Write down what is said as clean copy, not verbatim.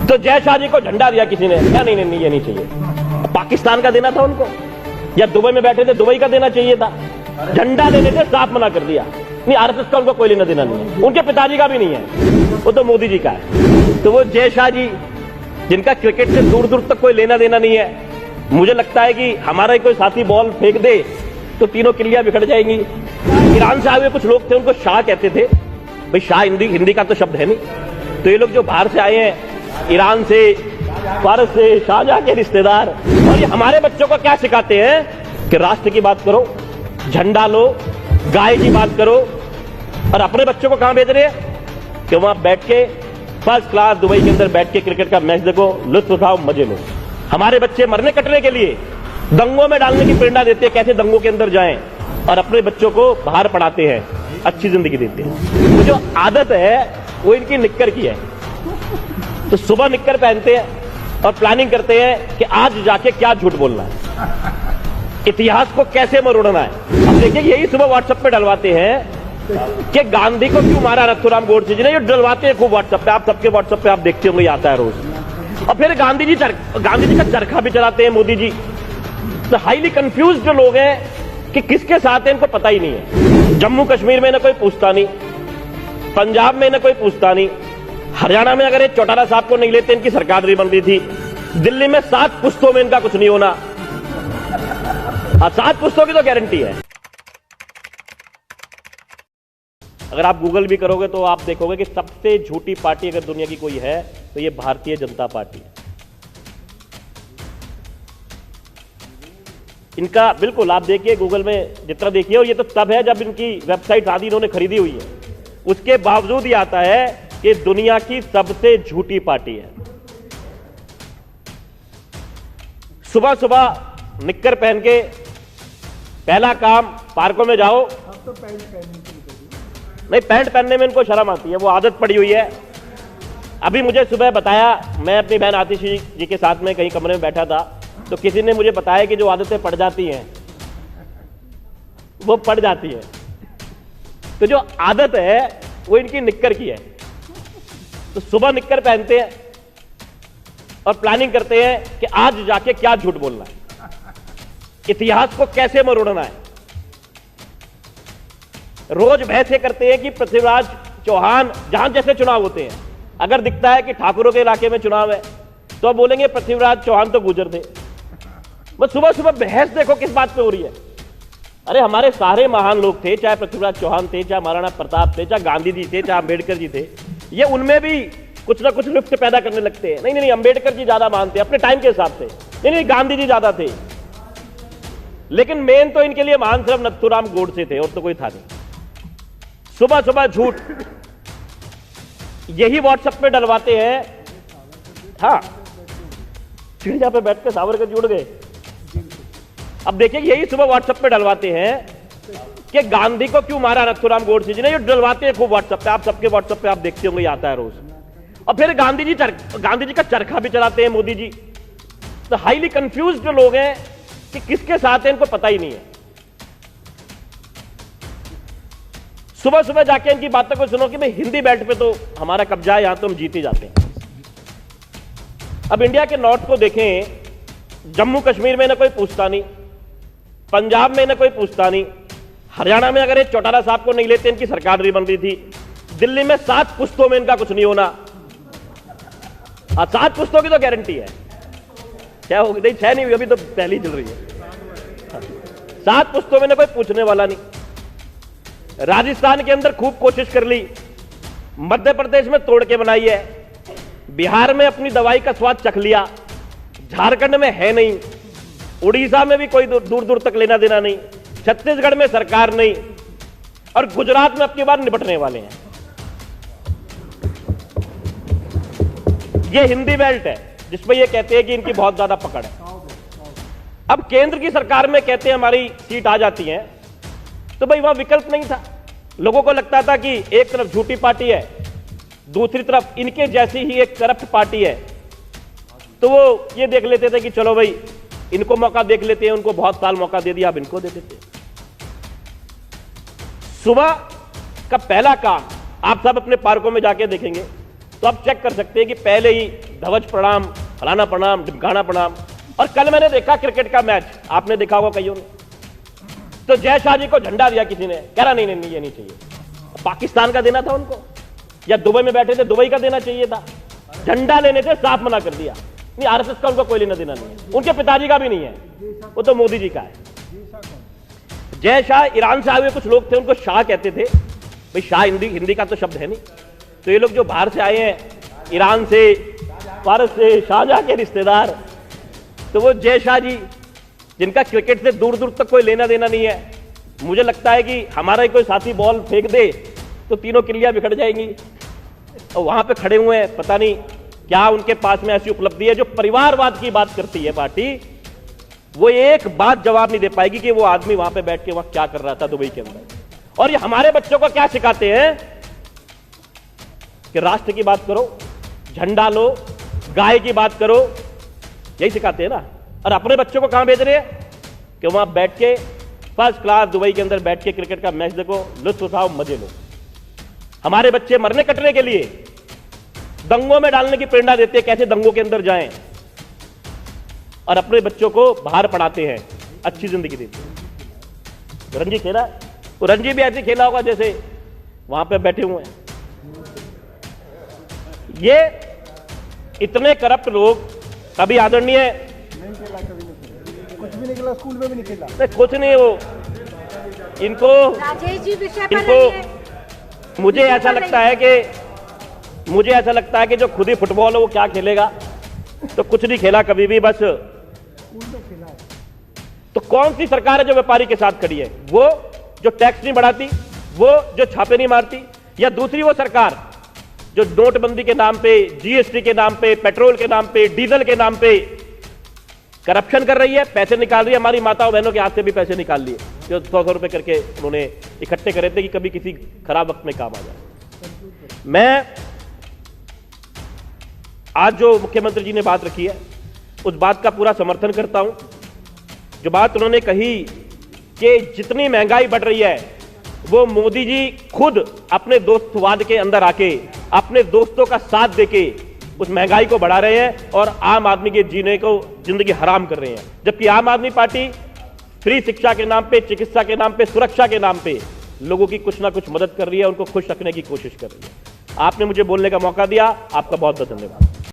तो जय शाह जी को झंडा दिया किसी ने, क्या नहीं नहीं नहीं ये नहीं चाहिए। पाकिस्तान का देना था उनको, या दुबई में बैठे थे दुबई का देना चाहिए था। झंडा देने से साफ मना कर दिया, नहीं आरएसएस का उनको कोई लेना देना नहीं है, उनके पिताजी का भी नहीं है, वो तो मोदी जी का है। तो वो जय शाह जी जिनका क्रिकेट से दूर दूर तक कोई लेना देना नहीं है, मुझे लगता है कि हमारा ही कोई साथी बॉल फेंक दे तो तीनों किलियां बिखर जाएंगी। ईरान से आए हुए कुछ लोग थे, उनको शाह कहते थे, भाई शाह हिंदी का तो शब्द है नहीं। तो ये लोग जो बाहर से आए हैं, ईरान से, फारस से, शाहजहां के रिश्तेदार, और ये हमारे बच्चों को क्या सिखाते हैं कि राष्ट्र की बात करो, झंडा लो, गाय की बात करो, और अपने बच्चों को कहां भेज रहे हैं कि वहां बैठ के फर्स्ट क्लास दुबई के अंदर बैठ के क्रिकेट का मैच देखो, लुत्फ उठाओ, मजे लो। हमारे बच्चे मरने कटने के लिए दंगों में डालने की प्रेरणा देते हैं, कैसे दंगों के अंदर जाएं, और अपने बच्चों को बाहर पढ़ाते हैं, अच्छी जिंदगी देते हैं। तो जो आदत है वो इनकी निक्कर की है। तो सुबह निक्कर पहनते हैं और प्लानिंग करते हैं कि आज जाके क्या झूठ बोलना है, इतिहास को कैसे मरोड़ना है। अब देखिए यही सुबह व्हाट्सएप पे डलवाते हैं कि गांधी को क्यों मारा नथुराम गोडसे जी ने, ये डलवाते हैं खूब व्हाट्सएप पे, आप सबके व्हाट्सएप पे आप देखते होंगे, आता है रोज। और फिर गांधी जी का चरखा भी चलाते हैं मोदी जी। तो हाईली कंफ्यूज जो लोग हैं कि किसके साथ है इनको पता ही नहीं है। जम्मू कश्मीर में ना कोई पूछता नहीं, पंजाब में ना कोई पूछता नहीं, हरियाणा में अगर ये चौटाला साहब को नहीं लेते इनकी सरकार नहीं बन रही थी, दिल्ली में 7 पुश्तों में इनका कुछ नहीं होना। 7 पुश्तों की तो गारंटी है। अगर आप गूगल भी करोगे तो आप देखोगे कि सबसे झूठी पार्टी अगर दुनिया की कोई है तो ये भारतीय जनता पार्टी है। इनका बिल्कुल आप देखिए गूगल में जितना देखिए, और ये तो तब है जब इनकी वेबसाइट आदि इन्होंने खरीदी हुई है, उसके बावजूद ये आता है कि दुनिया की सबसे झूठी पार्टी है। सुबह सुबह निक्कर पहन के पहला काम पार्कों में जाओ। नहीं, पैंट पहनने में इनको शर्म आती है, वो आदत पड़ी हुई है। अभी मुझे सुबह बताया, मैं अपनी बहन आतिशी जी के साथ में कहीं कमरे में बैठा था, तो किसी ने मुझे बताया कि जो आदतें पड़ जाती हैं वो पड़ जाती है। तो जो आदत है वो इनकी निक्कर की है। तो सुबह निक्कर पहनते हैं और प्लानिंग करते हैं कि आज जाके क्या झूठ बोलना है, इतिहास को कैसे मरोड़ना है। रोज बहसें करते हैं कि पृथ्वीराज चौहान, जहां जैसे चुनाव होते हैं, अगर दिखता है कि ठाकुरों के इलाके में चुनाव है तो अब बोलेंगे पृथ्वीराज चौहान तो गुजर थे। बस सुबह सुबह बहस देखो किस बात पे हो रही है। अरे हमारे सारे महान लोग थे, चाहे पृथ्वीराज चौहान थे, चाहे महाराणा प्रताप थे, चाहे गांधी जी थे, चाहे अंबेडकर जी थे, ये उनमें भी कुछ ना कुछ लिफ्ट पैदा करने लगते हैं। नहीं नहीं, अंबेडकर जी ज्यादा महान थे अपने टाइम के हिसाब से, नहीं नहीं गांधी जी ज्यादा थे, लेकिन मेन तो इनके लिए महान सिर्फ नथुराम गोडसे थे और तो कोई था नहीं। सुबह सुबह झूठ यही व्हाट्सएप पे डलवाते हैं। हाँ, चिड़िया पे बैठ के सावरकर जी उड़ गए। अब देखिए यही सुबह व्हाट्सएप पे डलवाते हैं कि गांधी को क्यों मारा नथुराम गोडसे जी ने, ये डलवाते हैं खूब व्हाट्सएप पे, आप सबके व्हाट्सएप पे आप देखते होंगे, आता है रोज। और फिर गांधी जी का चरखा भी चलाते हैं मोदी जी। तो हाईली कंफ्यूज जो लोग हैं कि किसके साथ है इनको पता ही नहीं है। सुबह सुबह जाके इनकी बातों को सुनो कि भाई हिंदी बेल्ट पे तो हमारा कब्जा है, यहां तो हम जीत ही जाते हैं। अब इंडिया के नॉर्थ को देखें, जम्मू कश्मीर में ना कोई पूछता नहीं, पंजाब में ना कोई पूछता नहीं, हरियाणा में अगर ये चौटाला साहब को नहीं लेते इनकी सरकार नहीं बन रही थी, दिल्ली में 7 पुश्तों में इनका कुछ नहीं होना। 7 पुश्तों की तो गारंटी है। 6 होगी नहीं, 6 नहीं हुई, अभी तो पहली चल रही है। 7 पुश्तों में ना कोई पूछने वाला नहीं। राजस्थान के अंदर खूब कोशिश कर ली, मध्य प्रदेश में तोड़ के बनाई है, बिहार में अपनी दवाई का स्वाद चख लिया, झारखंड में है नहीं, उड़ीसा में भी कोई दूर दूर तक लेना देना नहीं, छत्तीसगढ़ में सरकार नहीं, और गुजरात में अपनी बार निपटने वाले हैं। ये हिंदी बेल्ट है जिसमें ये कहते हैं कि इनकी बहुत ज्यादा पकड़ है। अब केंद्र की सरकार में कहते हैं हमारी सीट आ जाती है, तो भाई वहां विकल्प नहीं था। लोगों को लगता था कि एक तरफ झूठी पार्टी है, दूसरी तरफ इनके जैसी ही एक करप्ट पार्टी है, तो वो ये देख लेते थे कि चलो भाई इनको मौका देख लेते हैं, उनको बहुत साल मौका दे दिया, अब इनको दे देते हैं। सुबह का पहला काम आप सब अपने पार्कों में जाके देखेंगे तो आप चेक कर सकते हैं कि पहले ही ध्वज प्रणाम, फलाना प्रणाम, ढिमकाना प्रणाम। और कल मैंने देखा क्रिकेट का मैच, आपने देखा होगा कईयों ने, तो जय शाह जी को झंडा दिया किसी ने, कह रहा नहीं नहीं ये नहीं चाहिए। पाकिस्तान का देना था उनको, या दुबई में बैठे थे दुबई का देना चाहिए था। झंडा लेने से साफ मना कर दिया। नहीं, आरएसएस का उनको कोई लेना देना नहीं है, उनके पिताजी का भी नहीं है, वो तो मोदी जी का है। जय शाह ईरान से आए हुए कुछ लोग थे, उनको शाह कहते थे। भाई शाह हिंदी का तो शब्द है नहीं, तो ये लोग जो बाहर से आए हैं, ईरान से, फारस से, शाहजहां के रिश्तेदार, तो वो जय शाह जी जिनका क्रिकेट से दूर दूर तक कोई लेना देना नहीं है। मुझे लगता है कि हमारा ही कोई साथी बॉल फेंक दे तो तीनों किलियां बिखर जाएंगी। और वहां पे खड़े हुए हैं, पता नहीं क्या उनके पास में ऐसी उपलब्धि है जो परिवारवाद की बात करती है पार्टी, वो एक बात जवाब नहीं दे पाएगी कि वो आदमी वहां पे बैठ के वहां क्या कर रहा था दुबई के अंदर। और ये हमारे बच्चों को क्या सिखाते हैं कि राष्ट्र की बात करो, झंडा लो, गाय की बात करो, यही सिखाते हैं ना। और अपने बच्चों को कहां भेज रहे हैं कि वहां बैठ के फर्स्ट क्लास दुबई के अंदर बैठ के क्रिकेट का मैच देखो, लुत्फ उठाओ, मजे लो। हमारे बच्चे मरने कटने के लिए दंगों में डालने की प्रेरणा देते हैं, कैसे दंगों के अंदर जाएं, और अपने बच्चों को बाहर पढ़ाते हैं, अच्छी जिंदगी देते हैं। रणजी खेला, तो रणजी भी ऐसे खेला होगा जैसे वहां पे बैठे हुए हैं। ये इतने करप्ट लोग कभी आदरणीय नहीं खेला, कभी नहीं खेला, कुछ भी नहीं खेला, स्कूल में भी नहीं खेला, नहीं कुछ नहीं। वो इनको राजेश जी विषय पर इनको मुझे ऐसा लगता है कि जो खुद ही फुटबॉल है वो क्या खेलेगा, तो कुछ नहीं खेला कभी भी, बस स्कूल में खेला है। तो कौन सी सरकार है जो व्यापारी के साथ खड़ी है? वो जो टैक्स नहीं बढ़ाती, वो जो छापे नहीं मारती, या दूसरी वो सरकार जो नोटबंदी के नाम पे, जीएसटी के नाम पे, पेट्रोल के नाम पे, डीजल के नाम पे करप्शन कर रही है, पैसे निकाल रही है। हमारी माताओं बहनों के हाथ से भी पैसे निकाल लिए, जो 100 रुपए करके उन्होंने इकट्ठे करे थे कि कभी किसी खराब वक्त में काम आ जाए। मैं आज जो मुख्यमंत्री जी ने बात रखी है, उस बात का पूरा समर्थन करता हूं। जो बात उन्होंने कही कि जितनी महंगाई बढ़ रही है, वो मोदी जी खुद अपने दोस्तवाद के अंदर आके अपने दोस्तों का साथ देके उस महंगाई को बढ़ा रहे हैं और आम आदमी के जीने को, जिंदगी हराम कर रहे हैं। जबकि आम आदमी पार्टी फ्री शिक्षा के नाम पे, चिकित्सा के नाम पे, सुरक्षा के नाम पे लोगों की कुछ ना कुछ मदद कर रही है, उनको खुश रखने की कोशिश कर रही है। आपने मुझे बोलने का मौका दिया, आपका बहुत बहुत धन्यवाद।